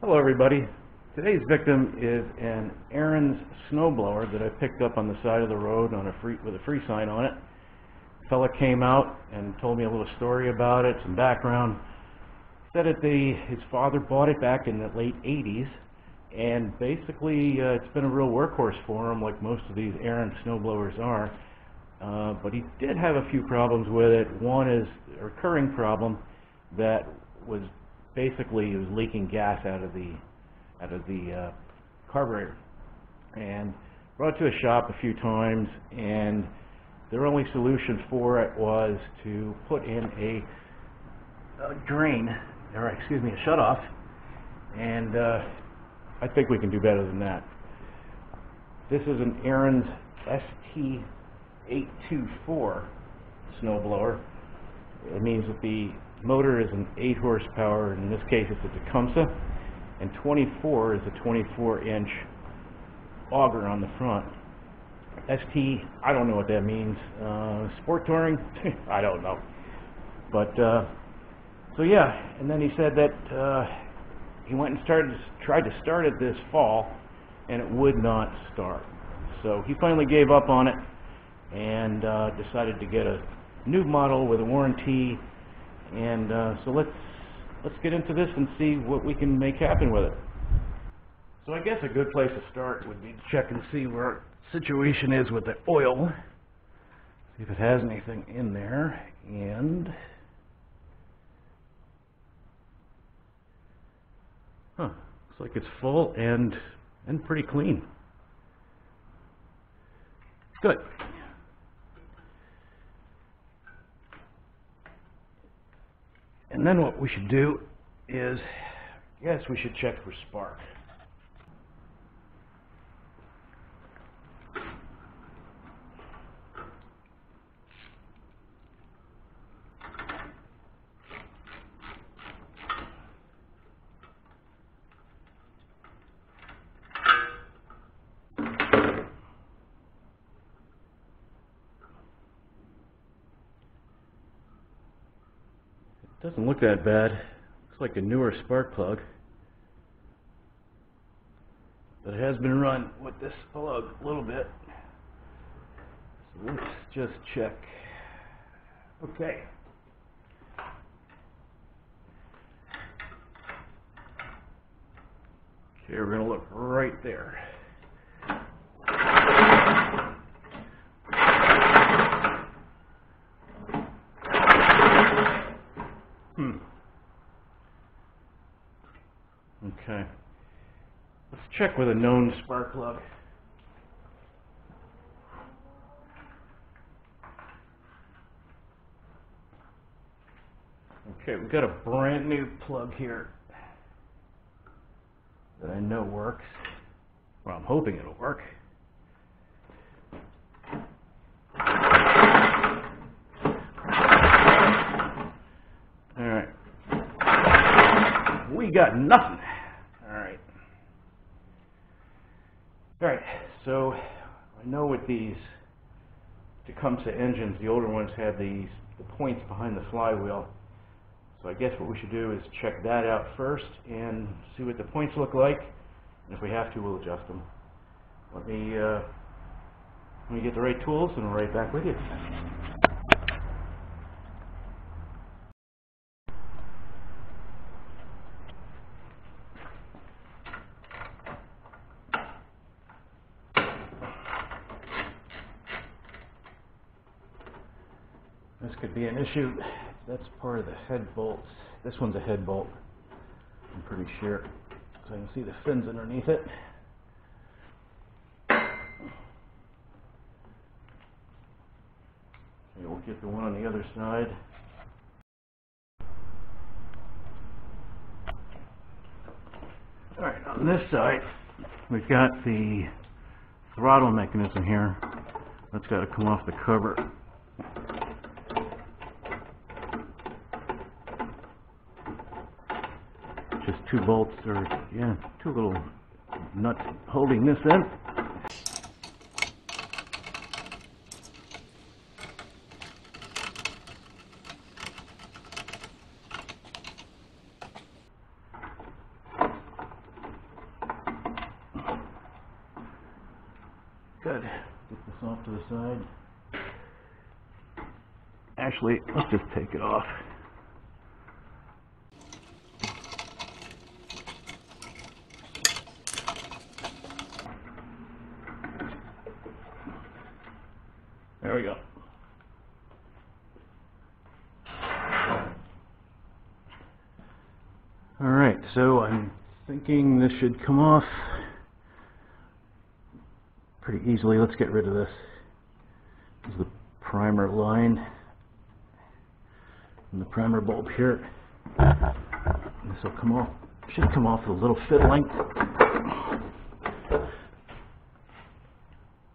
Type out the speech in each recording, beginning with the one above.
Hello everybody. Today's victim is an Ariens snowblower that I picked up on the side of the road on with a free sign on it. A fella came out and told me a little story about it, some background. Said that his father bought it back in the late 80s, and basically it's been a real workhorse for him, like most of these Ariens snowblowers are. But he did have a few problems with it. One is a recurring problem that was basically it was leaking gas out of the carburetor, and brought it to a shop a few times, and their only solution for it was to put in a drain, or excuse me, a shutoff, and I think we can do better than that. This is an Ariens ST824 snowblower. It means that the motor is an 8 horsepower, in this case it's a Tecumseh, and 24 is a 24-inch auger on the front. ST, I don't know what that means. Sport touring? I don't know. But, so yeah, and then he said that he went and tried to start it this fall, and it would not start. So he finally gave up on it and decided to get a new model with a warranty. And so let's get into this and see what we can make happen with it. So I guess a good place to start would be to check and see where our situation is with the oil. See if it has anything in there. And looks like it's full and pretty clean. Good. And then what we should do is, yes, we should check for spark. Doesn't look that bad. Looks like a newer spark plug. But it has been run with this plug a little bit. So let's just check. Okay. Okay, we're going to look right there. Okay. Let's check with a known spark plug. Okay, we've got a brand new plug here that I know works. Well, I'm hoping it'll work. Alright. We got nothing. Alright, so I know with these Tecumseh engines, the older ones had the points behind the flywheel. So I guess what we should do is check that out first and see what the points look like. And if we have to, we'll adjust them. Let me get the right tools and we'll be right back with you. This could be an issue. That's part of the head bolts. This one's a head bolt, I'm pretty sure. So I can see the fins underneath it. Okay, we'll get the one on the other side. Alright, on this side, we've got the throttle mechanism here. That's got to come off the cover. Just two bolts, or yeah, two little nuts holding this in. Good. Get this off to the side. Actually, let's just take it off. There we go. Alright, so I'm thinking this should come off pretty easily. Let's get rid of this. This is the primer line and the primer bulb here. This will come off, should come off with a little fiddling.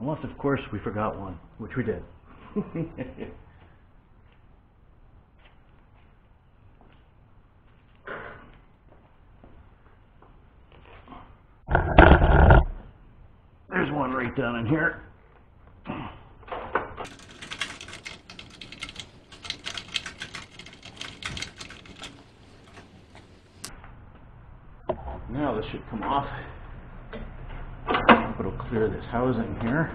Unless, of course, we forgot one, which we did. There's one right down in here. Now this should come off. It'll clear this housing here.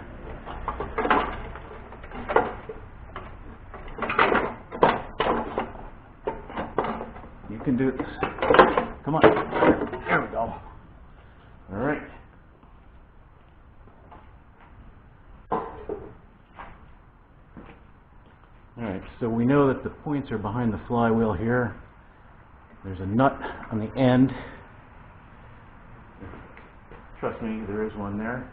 You can do this. Come on. There we go. All right. All right, so we know that the points are behind the flywheel here. There's a nut on the end. Trust me, there is one there.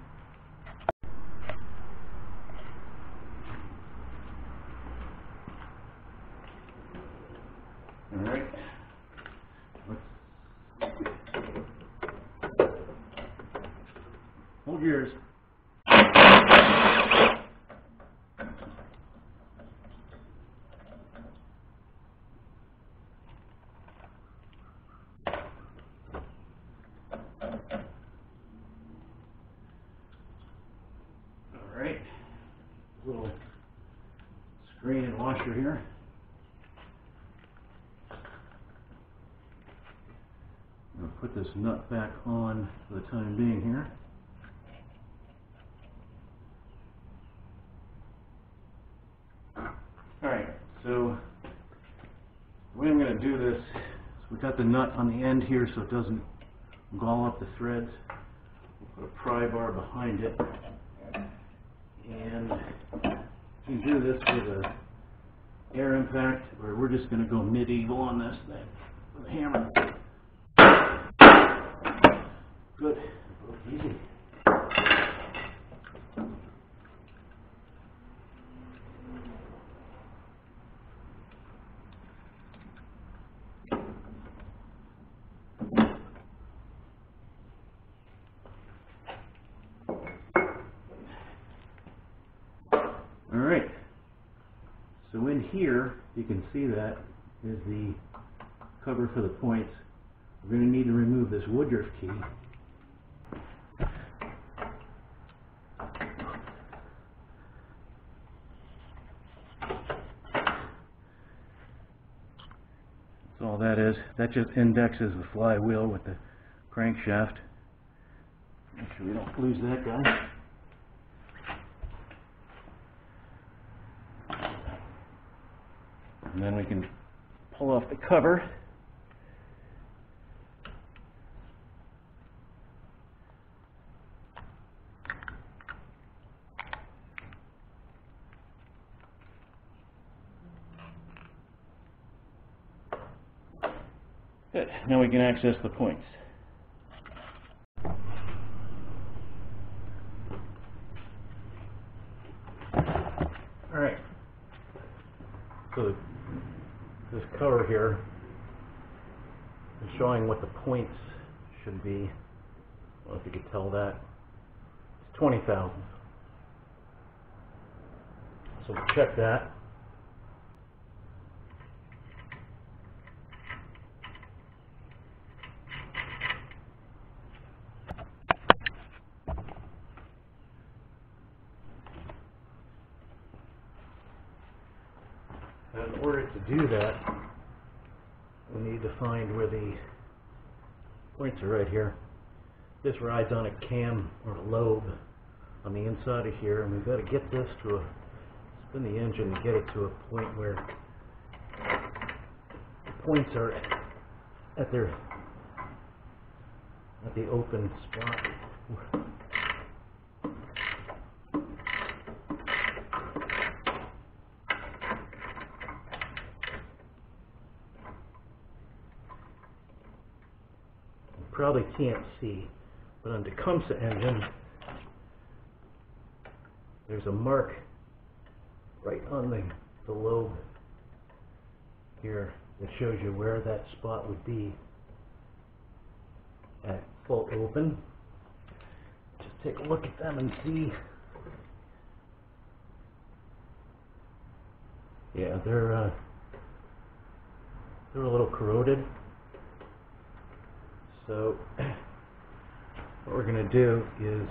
All right. Hold yours. Alright, little screen and washer here. I'm going to put this nut back on for the time being here. Alright, so the way I'm going to do this is we got the nut on the end here so it doesn't gall up the threads. We'll put a pry bar behind it. And you can do this with an air impact, or we're just going to go medieval on this thing with a hammer. Good. Easy. Alright, so in here, you can see that is the cover for the points. We're going to need to remove this Woodruff key. That's all that is. That just indexes the flywheel with the crankshaft. Make sure we don't lose that guy. And then we can pull off the cover. Good. Now we can access the points. All right. So this cover here is showing what the points should be. I don't know if you could tell that. It's 20 thousandths. So we'll check that. In order to do that, we need to find where the points are right here. This rides on a cam or a lobe on the inside of here, and we've got to get this to spin the engine to get it to a point where the points are at the open spot. You probably can't see, but on Tecumseh engine, there's a mark right on the lobe here that shows you where that spot would be at full open. Just take a look at them and see. Yeah, they're a little corroded. So what we're going to do is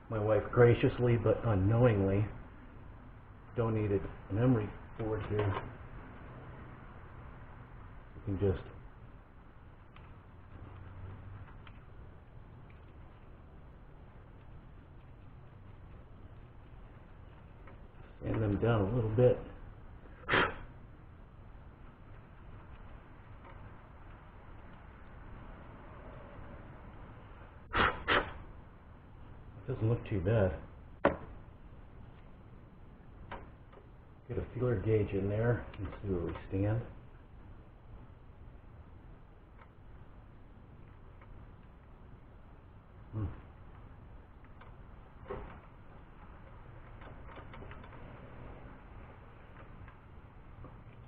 my wife graciously but unknowingly donated an emery board here. You can just sand them down a little bit. Doesn't look too bad. Get a feeler gauge in there and see where we stand.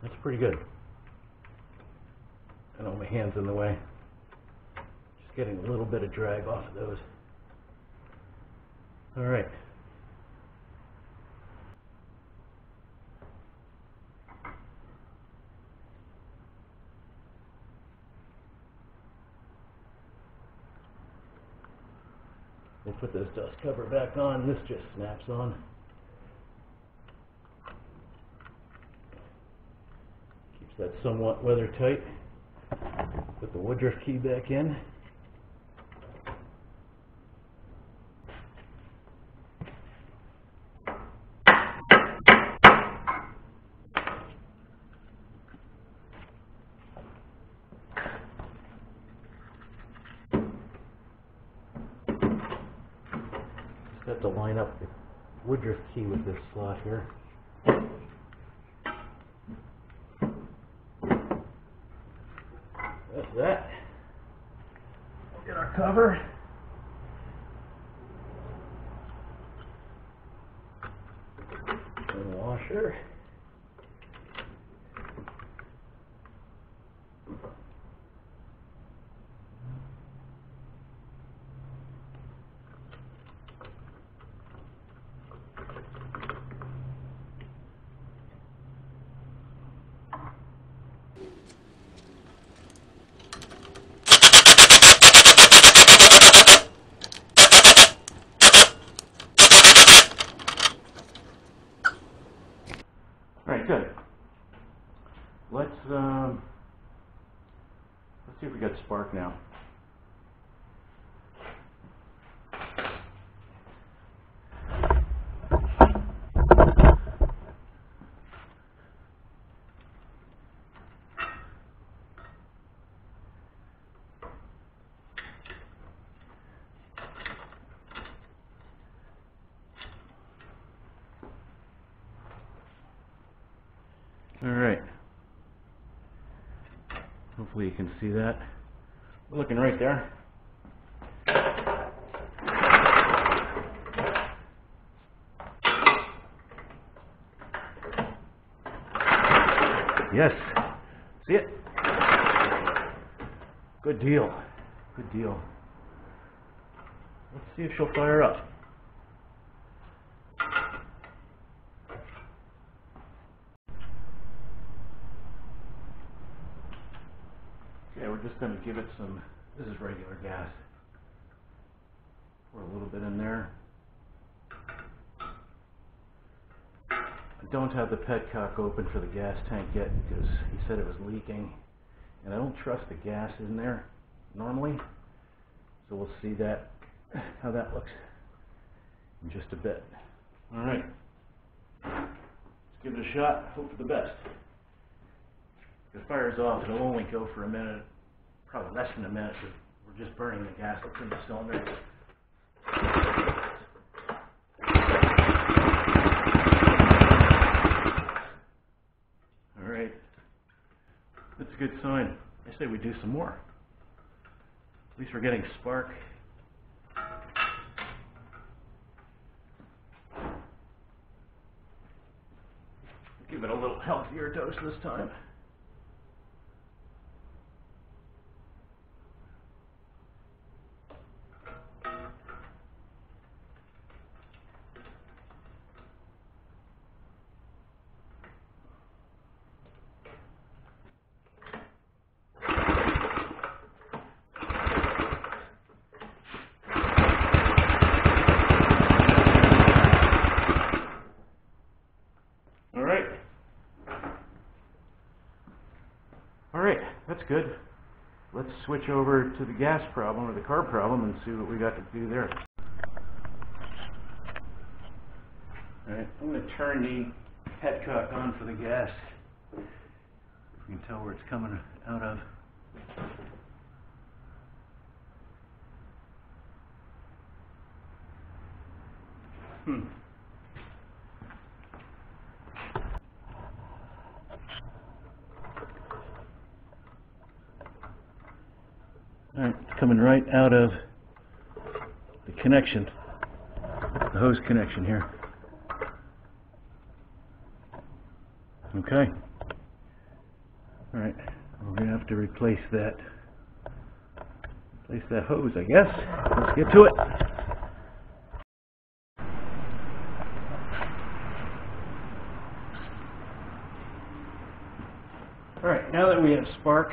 That's pretty good. I know my hand's in the way. Just getting a little bit of drag off of those. All right. We'll put this dust cover back on. This just snaps on. Keeps that somewhat weather tight. Put the Woodruff key back in. Have to line up the Woodruff key with this slot here. That's that. We'll get our cover. And washer. Alright, good. Let's see if we got spark now. Alright. Hopefully you can see that. We're looking right there. Yes. See it? Good deal. Good deal. Let's see if she'll fire up. Okay, we're just going to give it some, this is regular gas. Pour a little bit in there. I don't have the petcock open for the gas tank yet because he said it was leaking. And I don't trust the gas in there normally. So we'll see that how that looks in just a bit. All right, let's give it a shot. Hope for the best. If it fires off, it'll only go for a minute, probably less than a minute. We're just burning the gas that's in the cylinder. All right, that's a good sign. I say we do some more. At least we're getting spark. Give it a little healthier dose this time. Alright, that's good. Let's switch over to the gas problem, or the carb problem, and see what we got to do there. Alright, I'm going to turn the headcock on for the gas. You can tell where it's coming out of. Alright, it's coming right out of the connection, the hose connection here. Okay. Alright, we're going to have to replace that hose, I guess. Let's get to it. Alright, now that we have spark,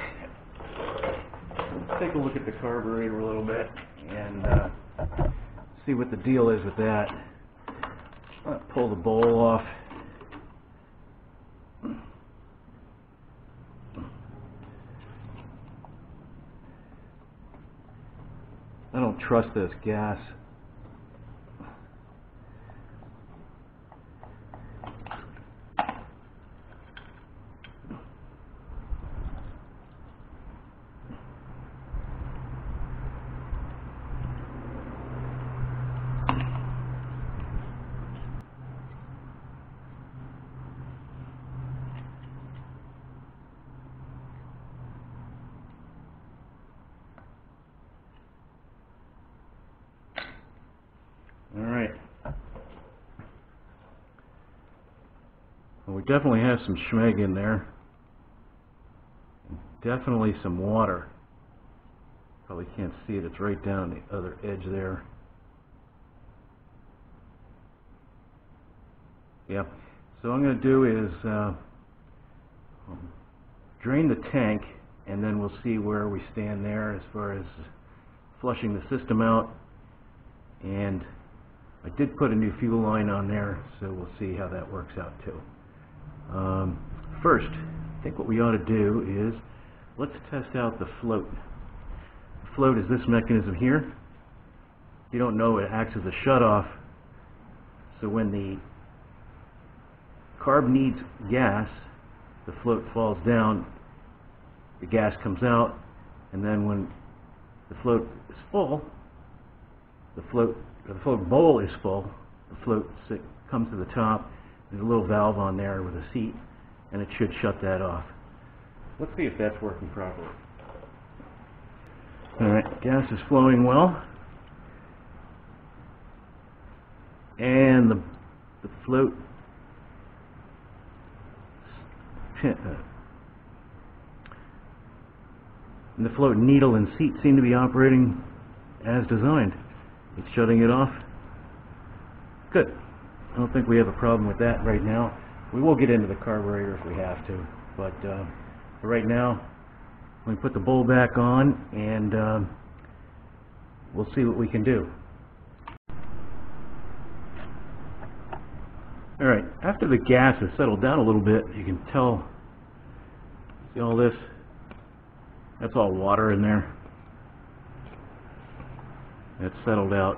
let's take a look at the carburetor a little bit and see what the deal is with that. I'll pull the bowl off. I don't trust this gas. Alright. Well, we definitely have some schmeg in there. Definitely some water. Probably can't see it, it's right down the other edge there. Yeah. So what I'm going to do is drain the tank, and then we'll see where we stand there as far as flushing the system out. And I did put a new fuel line on there, so we'll see how that works out too. First, I think what we ought to do is let's test out the float. The float is this mechanism here. If you don't know, it acts as a shutoff. So when the carb needs gas, the float falls down, the gas comes out, and then when the float is full, the float bowl is full, the float comes to the top. There's a little valve on there with a seat, and it should shut that off. Let's see if that's working properly. Alright, gas is flowing well, and the float needle and seat seem to be operating as designed. It's shutting it off. Good. I don't think we have a problem with that right now. We will get into the carburetor if we have to, but for right now, we put the bowl back on, and we'll see what we can do. Alright, after the gas has settled down a little bit, you can tell, see all this? That's all water in there. That's settled out.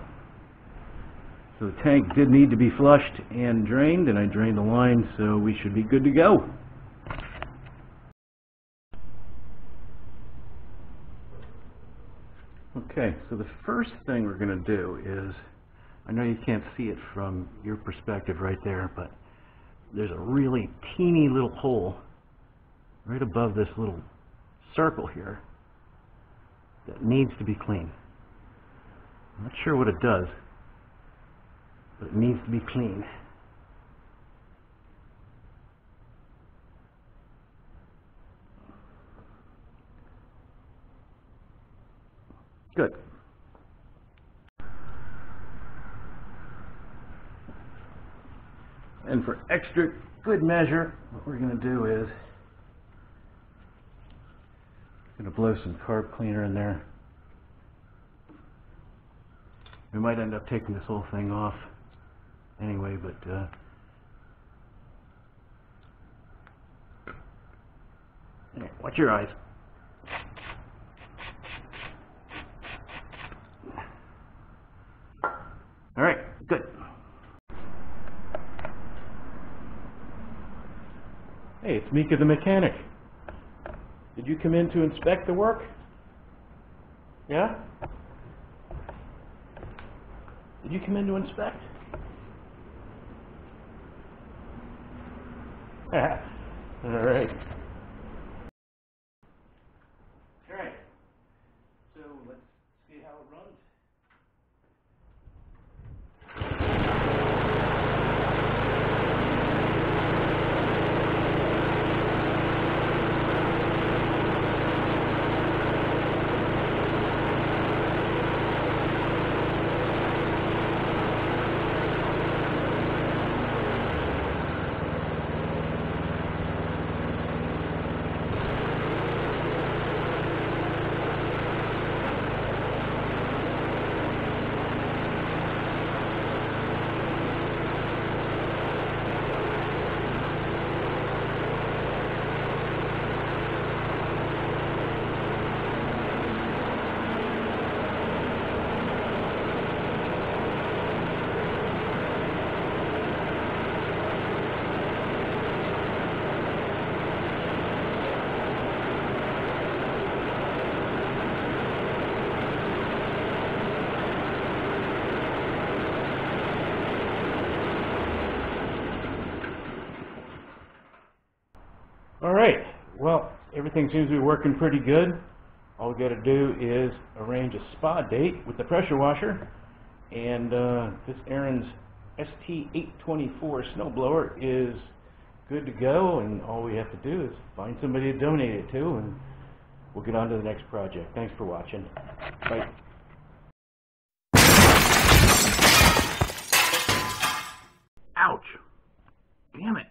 So the tank did need to be flushed and drained, and I drained the line, so we should be good to go. Okay, so the first thing we're going to do is, I know you can't see it from your perspective right there, but there's a really teeny little hole right above this little circle here that needs to be cleaned. I'm not sure what it does, but it needs to be cleaned. Good. And for extra good measure, what we're going to do is blow some carb cleaner in there. We might end up taking this whole thing off anyway, but anyway, watch your eyes. All right, good. Hey, it's Mika the mechanic. Did you come in to inspect the work? Yeah? Did you come in to inspect? All right. All right. So let's see how it runs. All right, well, everything seems to be working pretty good. All we got to do is arrange a spa date with the pressure washer, and this Ariens ST824 snowblower is good to go, and all we have to do is find somebody to donate it to, and we'll get on to the next project. Thanks for watching. Bye. Ouch! Damn it!